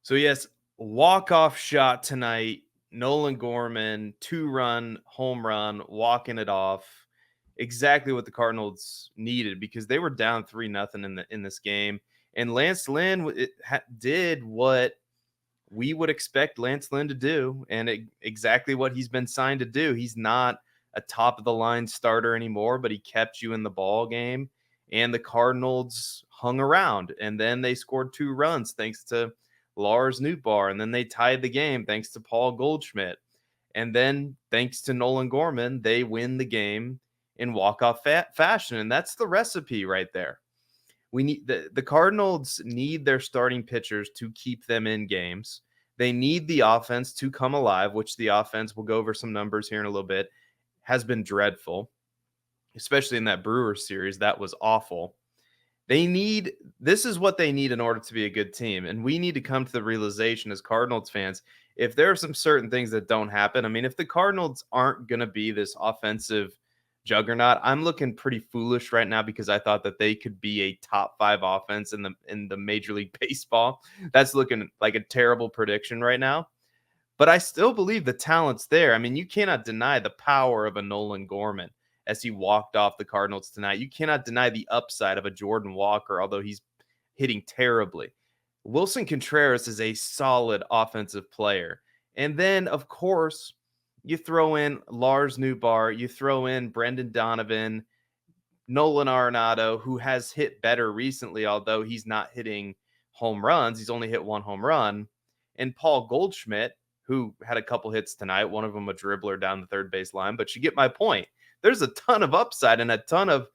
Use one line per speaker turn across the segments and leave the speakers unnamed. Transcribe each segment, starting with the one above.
So yes, walk-off shot tonight. Nolan Gorman, 2-run home run, walking it off. Exactly what the Cardinals needed because they were down 3-0 in this game. And Lance Lynn did what we would expect Lance Lynn to do, and exactly what he's been signed to do. He's not a top of the line starter anymore, but he kept you in the ball game. And the Cardinals hung around, and then they scored 2 runs thanks to Lars Nootbaar, and then they tied the game thanks to Paul Goldschmidt, and then thanks to Nolan Gorman, they win the game in walk-off fashion, and that's the recipe right there. We need the Cardinals need their starting pitchers to keep them in games. They need the offense to come alive, which the offense, we'll go over some numbers here in a little bit, has been dreadful, especially in that Brewers series. That was awful. This is what they need in order to be a good team. And we need to come to the realization as Cardinals fans, if there are some certain things that don't happen, I mean, if the Cardinals aren't going to be this offensive juggernaut, I'm looking pretty foolish right now because I thought that they could be a top 5 offense in the Major League Baseball. That's looking like a terrible prediction right now. But I still believe the talent's there. I mean, you cannot deny the power of a Nolan Gorman as he walked off the Cardinals tonight. You cannot deny the upside of a Jordan Walker, although he's hitting terribly. Wilson Contreras is a solid offensive player. And then, of course, you throw in Lars Nootbaar, you throw in Brendan Donovan, Nolan Arenado, who has hit better recently, although he's not hitting home runs. He's only hit 1 home run. And Paul Goldschmidt, who had a couple hits tonight, one of them a dribbler down the third base line. But you get my point. There's a ton of upside and a ton of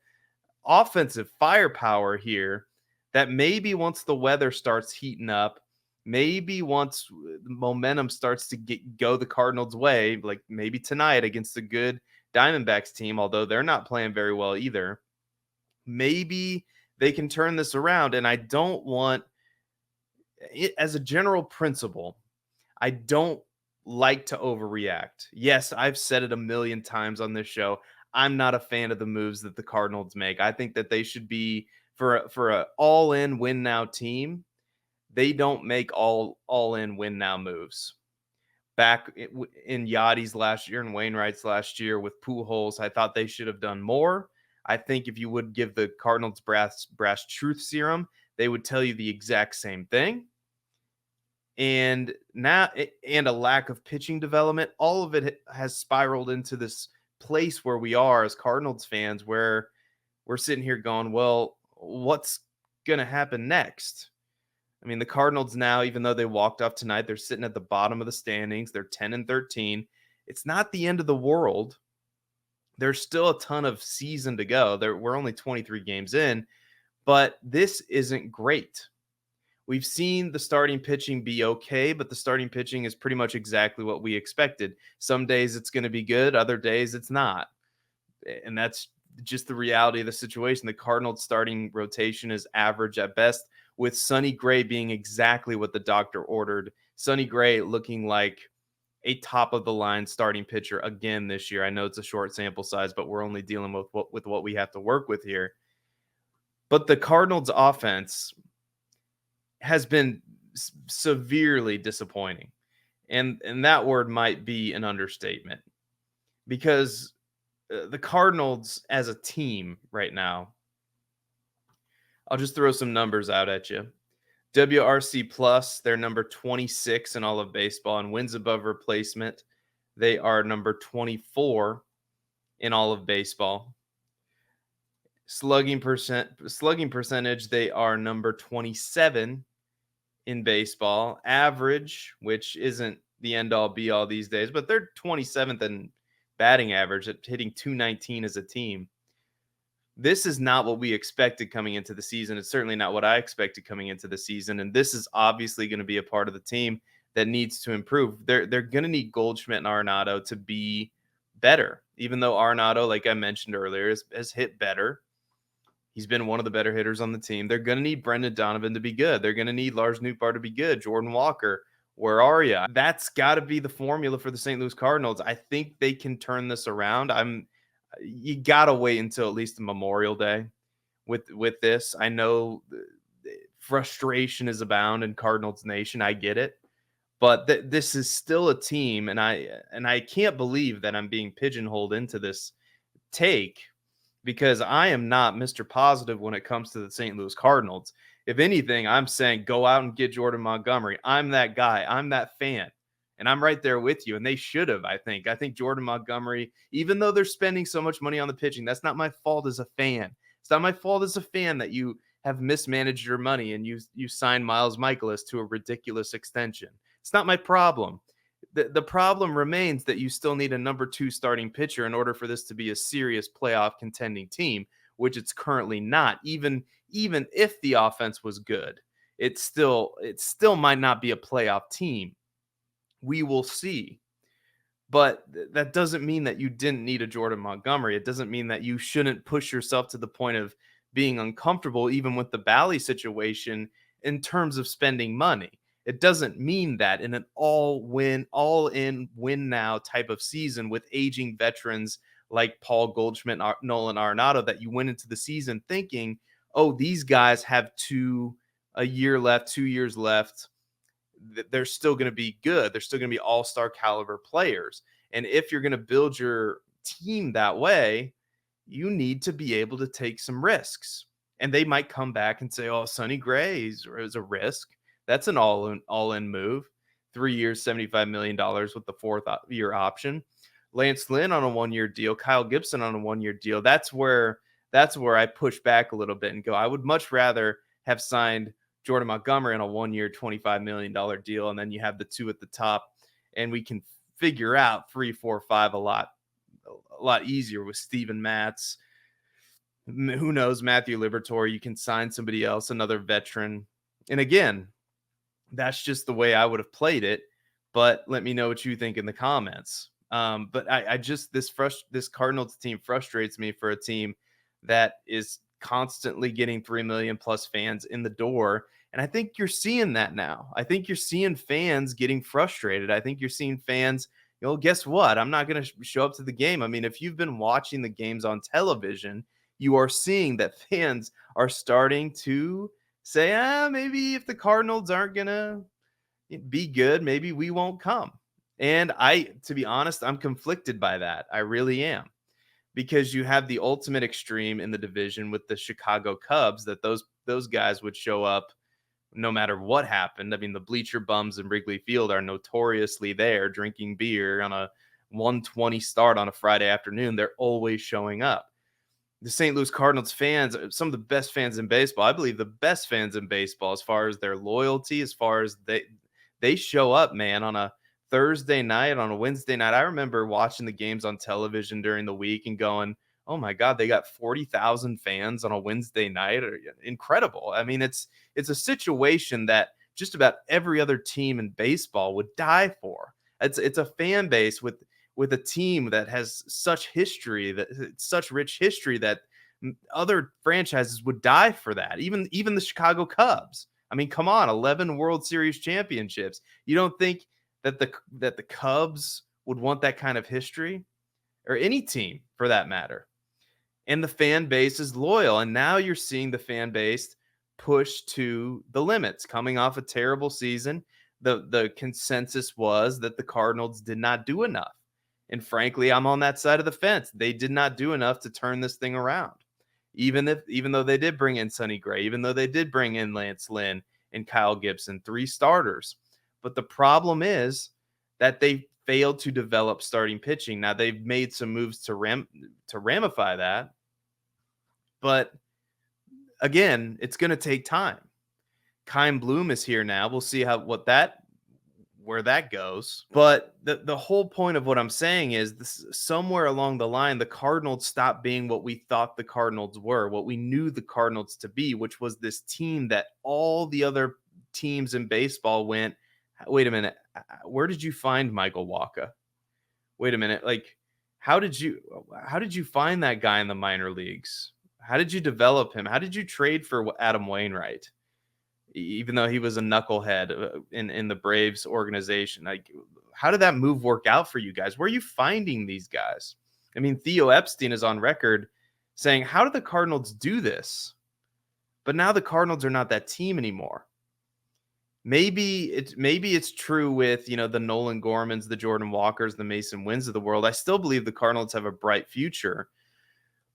offensive firepower here that maybe once the weather starts heating up, maybe once the momentum starts to go the Cardinals' way, like maybe tonight against a good Diamondbacks team, although they're not playing very well either, maybe they can turn this around. And I don't want, as a general principle, I don't like to overreact. Yes, I've said it a million times on this show. I'm not a fan of the moves that the Cardinals make. I think that they should be for a all-in win now team. They don't make all-in win now moves. Back in Yachty's last year and Wainwright's last year with Pujols, I thought they should have done more. I think if you would give the Cardinals brass truth serum, they would tell you the exact same thing. And a lack of pitching development, all of it has spiraled into this place where we are as Cardinals fans, where we're sitting here going, well, what's going to happen next? I mean, the Cardinals now, even though they walked off tonight, they're sitting at the bottom of the standings. They're 10-13. It's not the end of the world. There's still a ton of season to go. We're only 23 games in, but this isn't great. We've seen the starting pitching be okay, but the starting pitching is pretty much exactly what we expected. Some days it's going to be good, other days it's not. And that's just the reality of the situation. The Cardinals starting rotation is average at best, with Sonny Gray being exactly what the doctor ordered. Sonny Gray looking like a top of the line starting pitcher again this year. I know it's a short sample size, but we're only dealing with what we have to work with here. But the Cardinals offense has been severely disappointing. And that word might be an understatement, because the Cardinals as a team right now, I'll just throw some numbers out at you. WRC plus, they're number 26 in all of baseball, and wins above replacement, they are number 24 in all of baseball. Slugging percentage, they are number 27 in baseball. Average, which isn't the end all be all these days, but they're 27th in batting average at hitting 219 as a team. This is not what we expected coming into the season. It's certainly not what I expected coming into the season. And this is obviously going to be a part of the team that needs to improve. They're going to need Goldschmidt and Arenado to be better, even though Arenado, like I mentioned earlier, has hit better. He's been one of the better hitters on the team. They're going to need Brendan Donovan to be good. They're going to need Lars Nootbaar to be good. Jordan Walker, where are you? That's got to be the formula for the St. Louis Cardinals. I think they can turn this around. You got to wait until at least Memorial Day with this. I know frustration is abound in Cardinals Nation. I get it. But this is still a team, and I can't believe that I'm being pigeonholed into this take because I am not Mr. Positive when it comes to the St. Louis Cardinals. If anything, I'm saying go out and get Jordan Montgomery. I'm that guy. I'm that fan. And I'm right there with you. And they should have, I think. I think Jordan Montgomery, even though they're spending so much money on the pitching, that's not my fault as a fan. It's not my fault as a fan that you have mismanaged your money and you signed Miles Michaelis to a ridiculous extension. It's not my problem. The problem remains that you still need a number 2 starting pitcher in order for this to be a serious playoff contending team, which it's currently not. Even if the offense was good, it still might not be a playoff team. We will see. But that doesn't mean that you didn't need a Jordan Montgomery. It doesn't mean that you shouldn't push yourself to the point of being uncomfortable, even with the Bally situation, in terms of spending money. It doesn't mean that in an all in, win now type of season with aging veterans like Paul Goldschmidt, Nolan Arenado, that you went into the season thinking, oh, these guys have a year left, 2 years left. They're still going to be good. They're still going to be all-star caliber players. And if you're going to build your team that way, you need to be able to take some risks. And they might come back and say, oh, Sonny Gray is a risk. That's an all-in move. 3 years, $75 million with the 4th-year option. Lance Lynn on a 1-year deal. Kyle Gibson on a 1-year deal. That's where I push back a little bit and go, I would much rather have signed Jordan Montgomery on a 1-year, $25 million deal, and then you have the 2 at the top, and we can figure out 3, 4, 5 a lot easier with Steven Matz. Who knows, Matthew Liberatore, you can sign somebody else, another veteran. And again, that's just the way I would have played it. But let me know what you think in the comments. But I just this Cardinals team frustrates me for a team that is constantly getting 3 million plus fans in the door. And I think you're seeing that now. I think you're seeing fans getting frustrated. I think you're seeing fans, guess what? I'm not going to show up to the game. I mean, if you've been watching the games on television, you are seeing that fans are starting to say, maybe if the Cardinals aren't going to be good, maybe we won't come. And to be honest, I'm conflicted by that. I really am. Because you have the ultimate extreme in the division with the Chicago Cubs, that those guys would show up no matter what happened. I mean, the bleacher bums in Wrigley Field are notoriously there drinking beer on a 1:20 start on a Friday afternoon. They're always showing up. The St. Louis Cardinals fans, some of the best fans in baseball, I believe the best fans in baseball as far as their loyalty, as far as they show up, man, on a Thursday night, on a Wednesday night. I remember watching the games on television during the week and going, oh my God, they got 40,000 fans on a Wednesday night. Incredible. I mean, it's a situation that just about every other team in baseball would die for. It's a fan base with a team that has such rich history that other franchises would die for that. Even the Chicago Cubs. I mean, come on, 11 World Series championships. You don't think that the Cubs would want that kind of history, or any team for that matter? And the fan base is loyal. And now you're seeing the fan base push to the limits coming off a terrible season. The consensus was that the Cardinals did not do enough. And frankly, I'm on that side of the fence. They did not do enough to turn this thing around. Even though they did bring in Sonny Gray, even though they did bring in Lance Lynn and Kyle Gibson, 3 starters. But the problem is that they failed to develop starting pitching. Now, they've made some moves to ramify that. But again, it's going to take time. Kyle Bloom is here now. We'll see where that goes. But the whole point of what I'm saying is this: somewhere along the line, the Cardinals stopped being what we thought the Cardinals were, what we knew the Cardinals to be, which was this team that all the other teams in baseball went, wait a minute, where did you find Michael Wacha? Wait a minute, like, how did you find that guy in the minor leagues? How did you develop him? How did you trade for Adam Wainwright, even though he was a knucklehead in the Braves organization? Like, how did that move work out for you guys? Where are you finding these guys? I mean, Theo Epstein is on record saying, how did the Cardinals do this? But now the Cardinals are not that team anymore. Maybe it's true with, the Nolan Gormans, the Jordan Walkers, the Mason Winns of the world. I still believe the Cardinals have a bright future.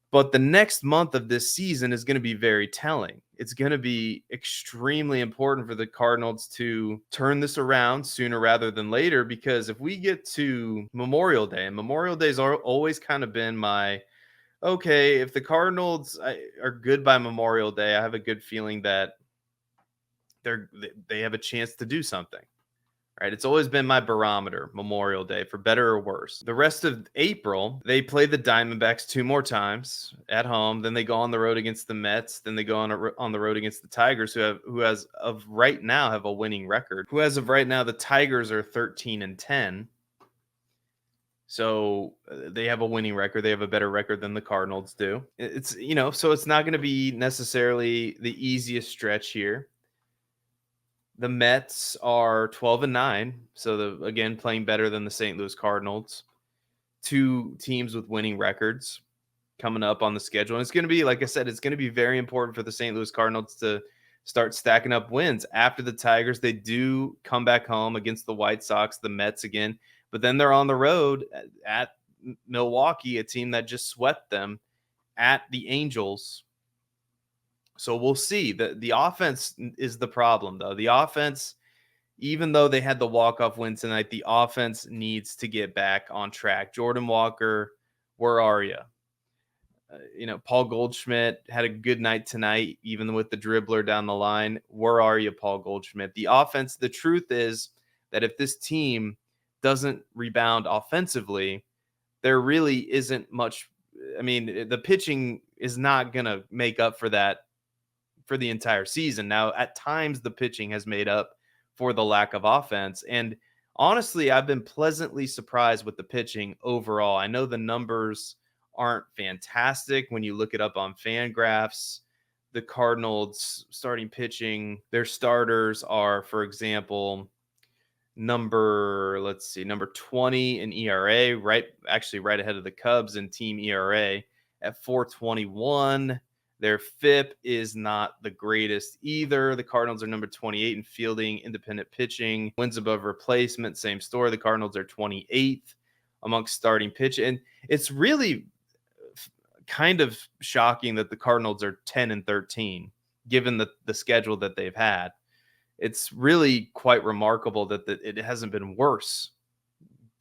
But the next month of this season is going to be very telling. It's going to be extremely important for the Cardinals to turn this around sooner rather than later, because if we get to Memorial Day, and Memorial Day's always kind of been my, okay, if the Cardinals are good by Memorial Day, I have a good feeling that they have a chance to do something. Right, it's always been my barometer, Memorial Day, for better or worse. The rest of April, they play the Diamondbacks 2 more times at home. Then they go on the road against the Mets. Then they go on the road against the Tigers, who as of right now have a winning record. Who as of right now, the Tigers are 13-10. So they have a winning record. They have a better record than the Cardinals do. It's so it's not going to be necessarily the easiest stretch here. The Mets are 12-9, so again playing better than the St. Louis Cardinals. 2 teams with winning records coming up on the schedule, and it's going to be, like I said, it's going to be very important for the St. Louis Cardinals to start stacking up wins. After the Tigers, they do come back home against the White Sox, the Mets again, but then they're on the road at Milwaukee, a team that just swept them, at the Angels. So we'll see. The offense is the problem, though. The offense, even though they had the walk-off win tonight, the offense needs to get back on track. Jordan Walker, where are you? Paul Goldschmidt had a good night tonight, even with the dribbler down the line. Where are you, Paul Goldschmidt? The offense, the truth is that if this team doesn't rebound offensively, there really isn't much. I mean, the pitching is not going to make up for that for the entire season. Now, at times, the pitching has made up for the lack of offense. And honestly, I've been pleasantly surprised with the pitching overall. I know the numbers aren't fantastic when you look it up on Fangraphs. The Cardinals starting pitching, their starters are, for example, number 20 in ERA, right ahead of the Cubs in team ERA at 4.21. Their FIP is not the greatest either. The Cardinals are number 28 in fielding, independent pitching, wins above replacement, same story. The Cardinals are 28th amongst starting pitch. And it's really kind of shocking that the Cardinals are 10-13, given the schedule that they've had. It's really quite remarkable that it hasn't been worse.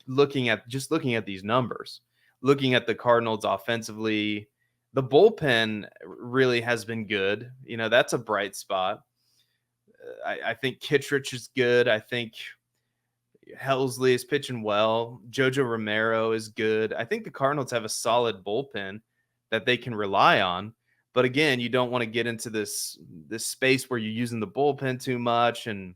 Looking at these numbers, looking at the Cardinals offensively, the bullpen really has been good. That's a bright spot. I think Kittredge is good. I think Helsley is pitching well. Jojo Romero is good. I think the Cardinals have a solid bullpen that they can rely on. But again, you don't want to get into this space where you're using the bullpen too much, and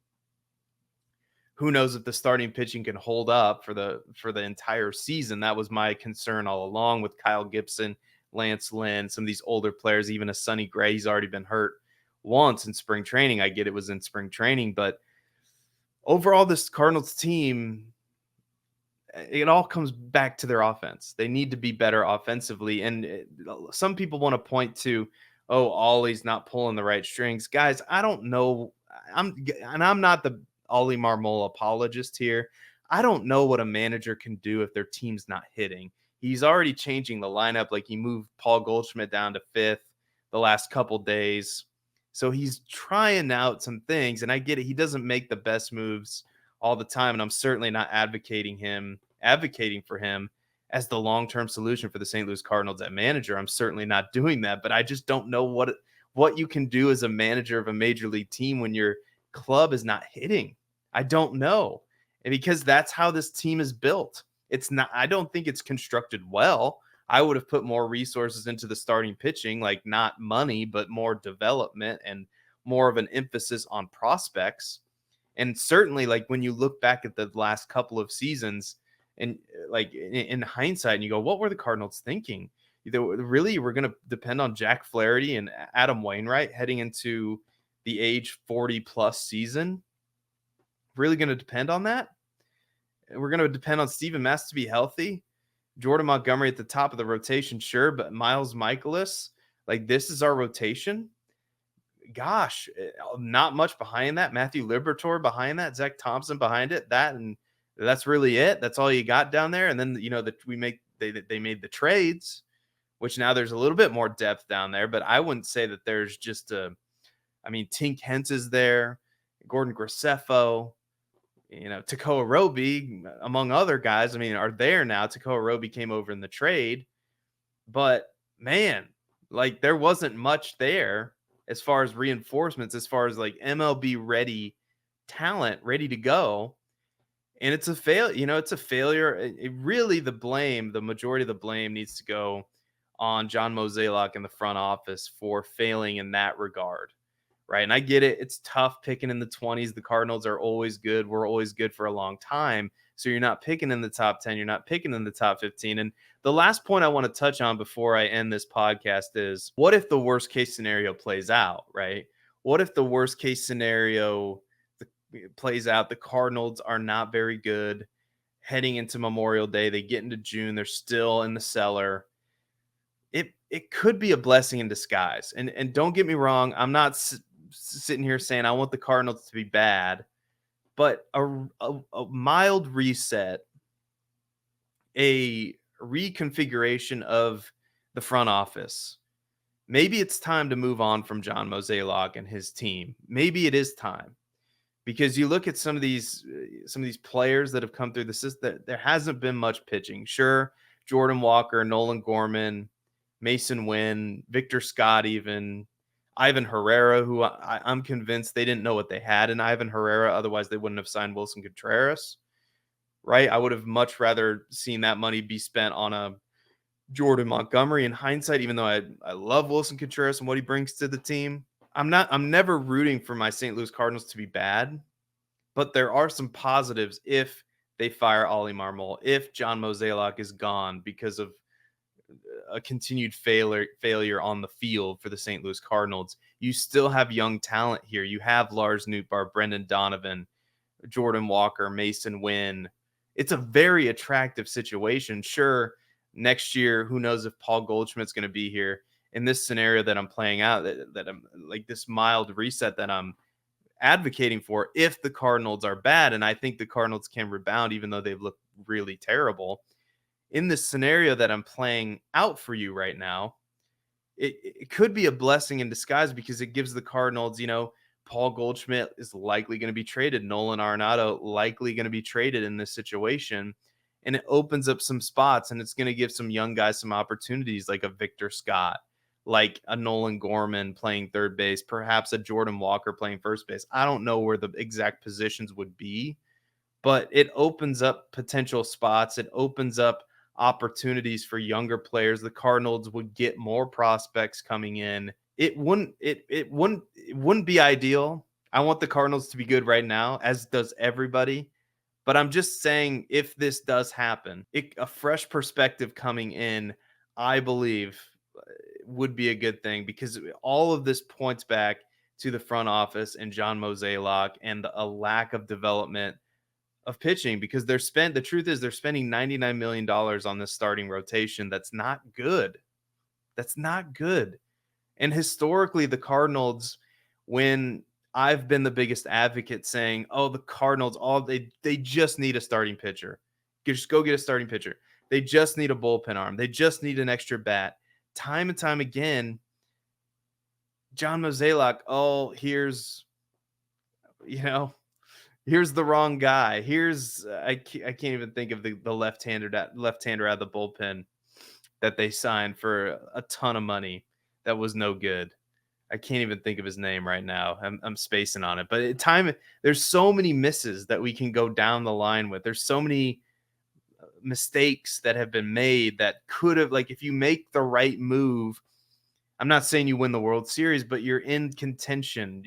who knows if the starting pitching can hold up for the entire season. That was my concern all along with Kyle Gibson, Lance Lynn, some of these older players, even a Sonny Gray. He's already been hurt once in spring training. I get it was in spring training, but overall, this Cardinals team, it all comes back to their offense. They need to be better offensively. And some people want to point to, Ollie's not pulling the right strings. Guys, I don't know. I'm not the Ollie Marmol apologist here. I don't know what a manager can do if their team's not hitting. He's already changing the lineup. Like, he moved Paul Goldschmidt down to 5th the last couple days. So he's trying out some things, and I get it. He doesn't make the best moves all the time, and I'm certainly not advocating for him as the long-term solution for the St. Louis Cardinals at manager. I'm certainly not doing that, but I just don't know what you can do as a manager of a major league team when your club is not hitting. I don't know. And because that's how this team is built. I don't think it's constructed well. I would have put more resources into the starting pitching, like not money, but more development and more of an emphasis on prospects. And certainly, like, when you look back at the last couple of seasons and like in hindsight, and you go, what were the Cardinals thinking? Really, we're going to depend on Jack Flaherty and Adam Wainwright heading into the age 40 plus season. Really going to depend on that? We're going to depend on Steven Matz to be healthy. Jordan Montgomery at the top of the rotation, sure, but Miles Michaelis, like, this is our rotation. gosh, not much behind that. Matthew Liberatore behind that, Zach Thompson behind it. And that's really it. That's all you got down there. And then that they made the trades, which now there's a little bit more depth down there. But I wouldn't say that there's just Tink Hence is there, Gordon Graceffo, Tekoa Roby, among other guys. Are there now. Tekoa Roby came over in the trade, but man, like there wasn't much there as far as reinforcements, as far as like MLB ready talent ready to go. And it's a it's a failure. It really, the majority of the blame needs to go on John Mozeliak in the front office for failing in that regard. Right. And I get it. It's tough picking in the 20s. The Cardinals are always good. We're always good for a long time. So you're not picking in the top 10. You're not picking in the top 15. And the last point I want to touch on before I end this podcast is, what if the worst case scenario plays out, right? What if the worst case scenario plays out? The Cardinals are not very good heading into Memorial Day. They get into June. They're still in the cellar. It could be a blessing in disguise. And don't get me wrong. I'm not sitting here saying I want the Cardinals to be bad, but a mild reset, a reconfiguration of the front office. Maybe it's time to move on from John Mozeliak and his team. Maybe it is time, because you look at some of these players that have come through the system. There hasn't been much pitching. Sure, Jordan Walker, Nolan Gorman, Mason Wynn, Victor Scott, even Ivan Herrera, who I'm convinced they didn't know what they had in Ivan Herrera. Otherwise, they wouldn't have signed Wilson Contreras, right? I would have much rather seen that money be spent on a Jordan Montgomery in hindsight, even though I love Wilson Contreras and what he brings to the team. I'm never rooting for my St. Louis Cardinals to be bad, but there are some positives if they fire Ollie Marmol, if John Mozeliak is gone because of a continued failure on the field for the St. Louis Cardinals. You still have young talent here. You have Lars Nootbaar, Brendan Donovan, Jordan Walker, Mason Wynn. It's a very attractive situation. Sure, next year, who knows if Paul Goldschmidt's going to be here. In this scenario that I'm playing out, that I'm like this mild reset that I'm advocating for, if the Cardinals are bad, and I think the Cardinals can rebound even though they've looked really terrible, in this scenario that I'm playing out for you right now, it could be a blessing in disguise, because it gives the Cardinals, Paul Goldschmidt is likely going to be traded. Nolan Arenado likely going to be traded in this situation. And it opens up some spots, and it's going to give some young guys some opportunities, like a Victor Scott, like a Nolan Gorman playing third base, perhaps a Jordan Walker playing first base. I don't know where the exact positions would be, but it opens up potential spots. It opens up opportunities for younger players. The Cardinals would get more prospects coming in. It wouldn't be ideal. I want the Cardinals to be good right now, as does everybody. But I'm just saying, if this does happen, a fresh perspective coming in, I believe, would be a good thing, because all of this points back to the front office and John Mozeliak and a lack of development of pitching, because the truth is they're spending $99 million on this starting rotation. That's not good. That's not good. And historically, the Cardinals, when I've been the biggest advocate saying, oh, the Cardinals, they just need a starting pitcher. Just go get a starting pitcher. They just need a bullpen arm. They just need an extra bat. Time and time again, John Mozeliak, here's the wrong guy. I can't even think of the left-hander out of the bullpen that they signed for a ton of money that was no good. I can't even think of his name right now. I'm spacing on it. But there's so many misses that we can go down the line with. There's so many mistakes that have been made that could have, like, if you make the right move, I'm not saying you win the World Series, but you're in contention.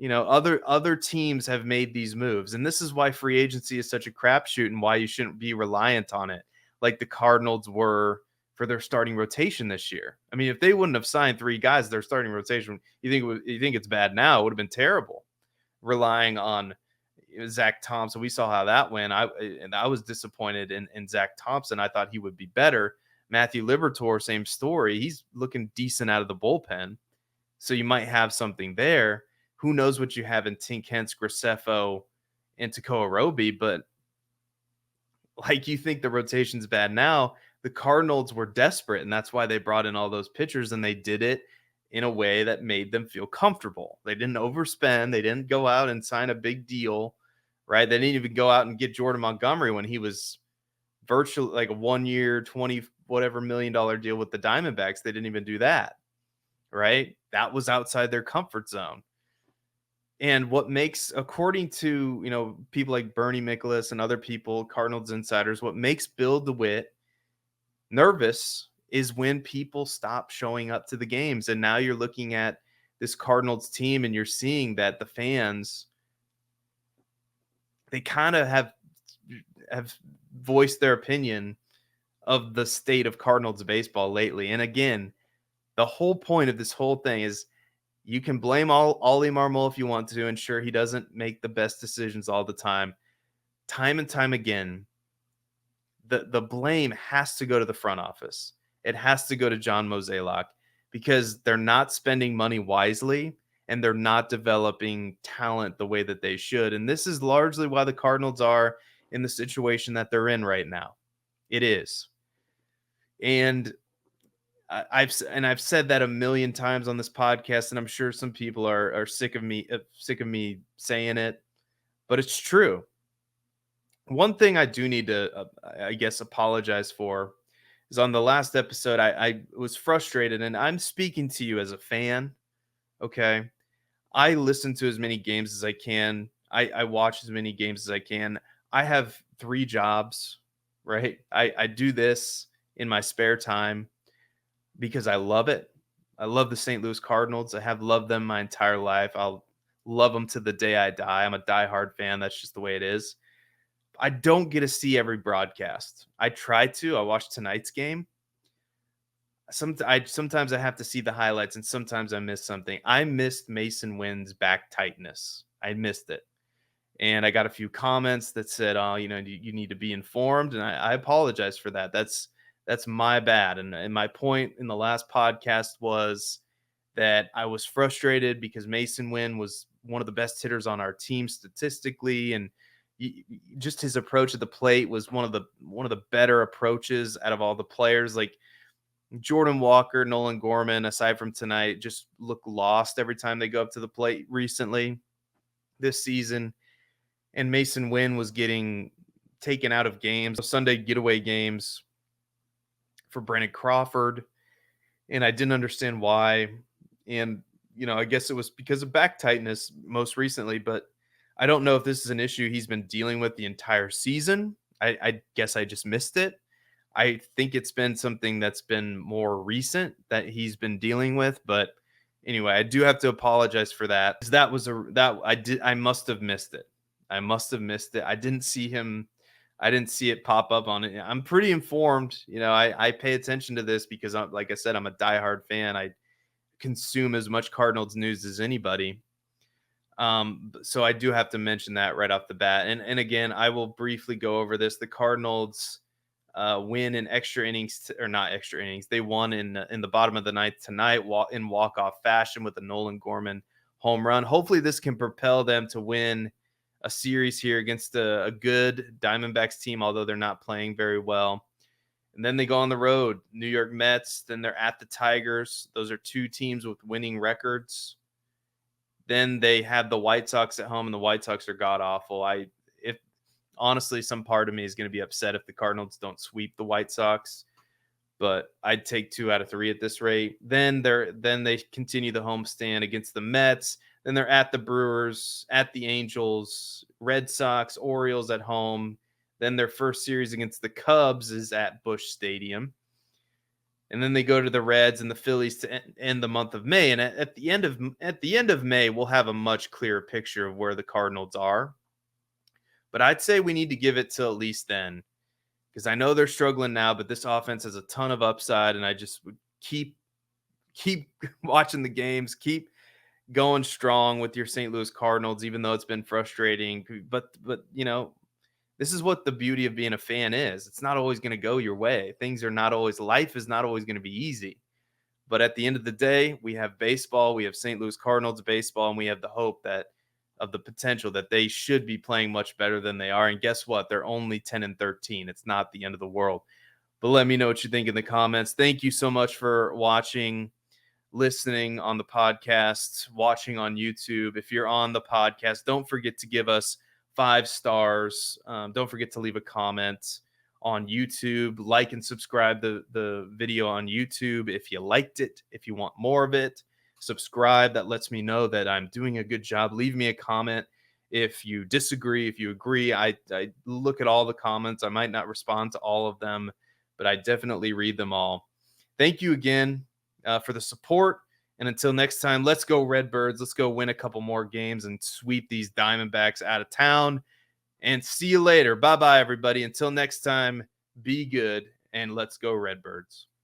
Other teams have made these moves. And this is why free agency is such a crapshoot, and why you shouldn't be reliant on it like the Cardinals were for their starting rotation this year. If they wouldn't have signed 3 guys, their starting rotation, you think it's bad now? It would have been terrible, relying on Zach Thompson. We saw how that went. I was disappointed in Zach Thompson. I thought he would be better. Matthew Liberatore, same story. He's looking decent out of the bullpen. So you might have something there. Who knows what you have in Tink Hence, Graceffo, and Takoa Roby, but like you think the rotation's bad now. The Cardinals were desperate, and that's why they brought in all those pitchers, and they did it in a way that made them feel comfortable. They didn't overspend. They didn't go out and sign a big deal, right? They didn't even go out and get Jordan Montgomery when he was virtually like a 1 year, 20 whatever $1 million deal with the Diamondbacks. They didn't even do that, right? That was outside their comfort zone. And what makes, according to people like Bernie Miklasz and other people, Cardinals insiders, what makes Bill DeWitt nervous is when people stop showing up to the games. And now you're looking at this Cardinals team, and you're seeing that the fans, they kind of have voiced their opinion of the state of Cardinals baseball lately. And again, the whole point of this whole thing is, you can blame Ollie Marmol if you want to, and sure, he doesn't make the best decisions all the time. Time and time again, the blame has to go to the front office. It has to go to John Mozeliak, because they're not spending money wisely, and they're not developing talent the way that they should. And this is largely why the Cardinals are in the situation that they're in right now. It is. And I've said that a million times on this podcast, and I'm sure some people are sick of me saying it, but it's true. One thing I do need to, I guess, apologize for is on the last episode, I was frustrated, and I'm speaking to you as a fan. Okay, I listen to as many games as I can. I watch as many games as I can. I have 3 jobs, right? I do this in my spare time because I love it. I love the St. Louis Cardinals. I have loved them my entire life. I'll love them to the day I die. I'm a diehard fan. That's just the way it is. I don't get to see every broadcast. I try to. I watched tonight's game. Sometimes I have to see the highlights, and sometimes I miss something. I missed Mason Wynn's back tightness. I missed it. And I got a few comments that said, "Oh, you need to be informed," and I apologize for that. That's my bad. And my point in the last podcast was that I was frustrated because Mason Wynn was one of the best hitters on our team statistically, and just his approach at the plate was one of the better approaches out of all the players. Like Jordan Walker, Nolan Gorman, aside from tonight, just look lost every time they go up to the plate recently this season. And Mason Wynn was getting taken out of games, Sunday getaway games for Brandon Crawford, and I didn't understand why. And I guess it was because of back tightness most recently, but I don't know if this is an issue he's been dealing with the entire season. I guess I just missed it. I think it's been something that's been more recent that he's been dealing with, but anyway, I do have to apologize for that. I must have missed it. I must have missed it. I didn't see it pop up on it. I'm pretty informed. I pay attention to this because, like I said, I'm a diehard fan. I consume as much Cardinals news as anybody. So I do have to mention that right off the bat. And again, I will briefly go over this. The Cardinals win in extra innings, or not extra innings. They won in the bottom of the ninth tonight in walk-off fashion with a Nolan Gorman home run. Hopefully this can propel them to win a series here against a good Diamondbacks team, although they're not playing very well. And then they go on the road, New York Mets. Then they're at the Tigers. Those are 2 teams with winning records. Then they have the White Sox at home, and the White Sox are god awful. If honestly, some part of me is going to be upset if the Cardinals don't sweep the White Sox, but I'd take 2 out of 3 at this rate. Then they continue the homestand against the Mets. Then they're at the Brewers, at the Angels, Red Sox, Orioles at home. Then their first series against the Cubs is at Busch Stadium. And then they go to the Reds and the Phillies to end the month of May. And at the end of May, we'll have a much clearer picture of where the Cardinals are. But I'd say we need to give it till at least then, because I know they're struggling now, but this offense has a ton of upside, and I just would keep watching the games, keep going strong with your St. Louis Cardinals, even though it's been frustrating. But this is what the beauty of being a fan is. It's not always going to go your way. Life is not always going to be easy. But at the end of the day, we have baseball, we have St. Louis Cardinals baseball, and we have the hope that of the potential that they should be playing much better than they are. And guess what? They're only 10-13. It's not the end of the world. But let me know what you think in the comments. Thank you so much for watching, listening on the podcast, watching on YouTube. If you're on the podcast, don't forget to give us 5 stars. Don't forget to leave a comment on YouTube. Like and subscribe the video on YouTube if you liked it. If you want more of it, subscribe. That lets me know that I'm doing a good job. Leave me a comment if you disagree, if you agree. I look at all the comments. I might not respond to all of them, but I definitely read them all. Thank you again for the support. And until next time, let's go Redbirds. Let's go win a couple more games and sweep these Diamondbacks out of town. And see you later. Bye-bye, everybody. Until next time, be good, and let's go Redbirds.